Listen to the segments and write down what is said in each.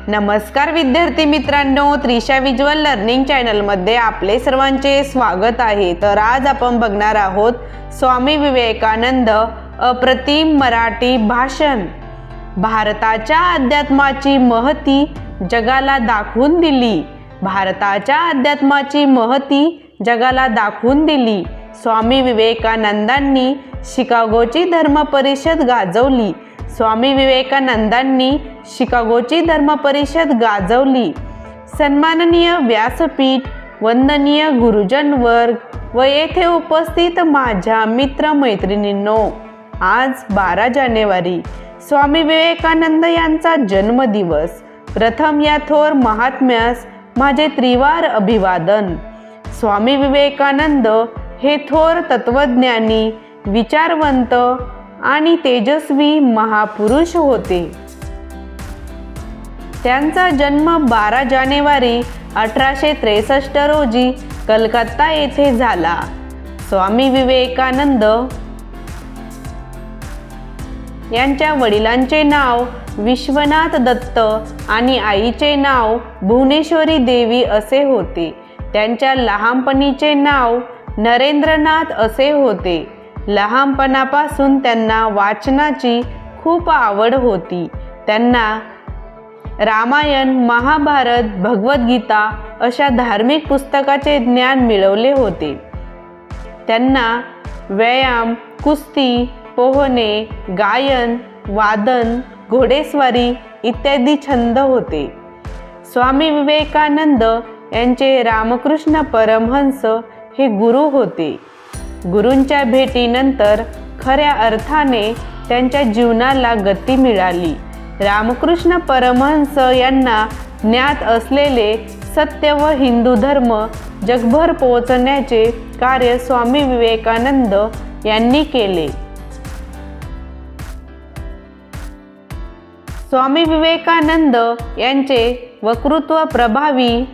नमस्कार विद्यार्थी मित्रांनो, त्रिशा विज्युअल लर्निंग चॅनल मध्ये आपले सर्वांचे स्वागत आहे। तर आज आपण बघणार आहोत स्वामी विवेकानंद अप्रतिम मराठी भाषण। भारताच्या अध्यात्माची महती जगाला दाखवून दिली। भारताच्या अध्यात्माची महती जगाला दाखवून दिली। स्वामी विवेकानंदांनी शिकागोची धर्म परिषद गाजवली। स्वामी विवेकानंदांनी शिकागोची धर्म परिषद गाजवली। सन्माननीय व्यासपीठ, वंदनीय गुरुजन वर्ग व येथे उपस्थित माझ्या मित्र मैत्रिणींनो, आज 12 जानेवारी स्वामी विवेकानंद यांचा जन्मदिवस। प्रथम या थोर महात्म्यास माझे त्रिवार अभिवादन। स्वामी विवेकानंद हे थोर तत्वज्ञानी, विचारवंत आणि तेजस्वी महापुरुष होते। त्यांचा जन्म 12 जानेवारी 1863 रोजी कलकत्ता येथे झाला। स्वामी विवेकानंद यांच्या वडिलांचे नाव विश्वनाथ दत्त आणि आईचे नाव भुवनेश्वरी देवी असे होते। त्यांच्या लहानपणीचे नाव नरेंद्रनाथ असे होते। लहानपणापासून त्यांना वाचनाची खूप आवड होती। त्यांना रामायण, महाभारत, भगवद्गीता अशा धार्मिक पुस्तकाचे ज्ञान मिळवले होते। त्यांना व्यायाम, कुस्ती, पोहणे, गायन, वादन, घोडेस्वारी इत्यादी छंद होते। स्वामी विवेकानंद यांचे रामकृष्ण परमहंस हे गुरु होते। गुरूंच्या भेटीनंतर खऱ्या अर्थाने त्यांच्या जीवनाला गती मिळाली। रामकृष्ण परमहंस यांना ज्ञात असलेले सत्य व हिंदू धर्म जगभर पोहोचण्याचे कार्य स्वामी विवेकानंद यांनी केले। स्वामी विवेकानंद यांचे वक्तृत्व प्रभावी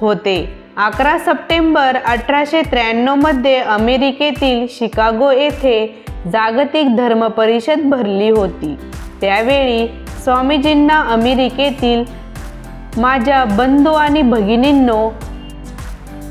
होते। 11 सप्टेंबर 1893 मध्ये अमेरिकेतील शिकागो येथे जागतिक धर्म परिषद भरली होती। त्यावेळी स्वामीजींना अमेरिकेतील माझ्या बंधू आणि भगिनींनो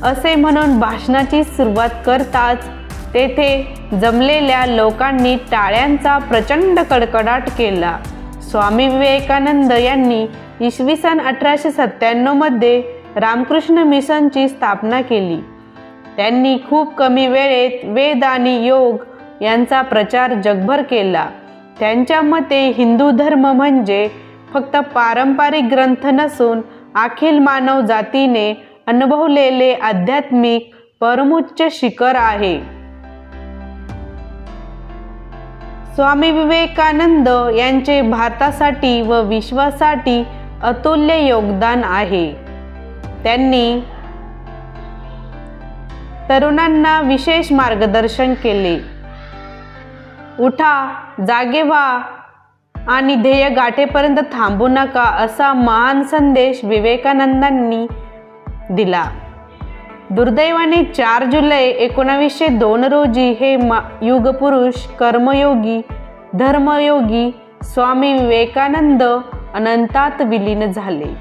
असे म्हणून भाषणाची सुरुवात करताच तेथे जमलेल्या लोकांनी टाळ्यांचा प्रचंड कडकडाट केला। स्वामी विवेकानंद यांनी इसवी सन 1897 मध्ये रामकृष्ण मिशनची स्थापना केली। त्यांनी खूप कमी वेळेत वेद आणि योग यांचा प्रचार जगभर केला। त्यांच्या मते हिंदू धर्म म्हणजे फक्त पारंपरिक ग्रंथ नसून अखिल मानव जातीने अनुभवलेले आध्यात्मिक परमोच्च शिखर आहे। स्वामी विवेकानंद यांचे भारतासाठी व विश्वासाठी अतुल्य योगदान आहे। त्यांनी तरुणांना विशेष मार्गदर्शन केले। उठा, जागे व्हा आणि ध्येय गाठेपर्यंत थांबू नका असा महान संदेश विवेकानंदांनी दिला। दुर्दैवाने 4 जुलै 1902 रोजी हे युगपुरुष, कर्मयोगी, धर्मयोगी स्वामी विवेकानंद अनंतात विलीन झाले।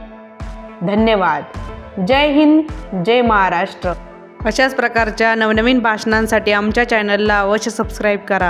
धन्यवाद। जय हिंद, जय महाराष्ट्र। अशाच प्रकारच्या नवनवीन भाषणांसाठी आमच्या चॅनलला अवश्य सबस्क्राईब करा।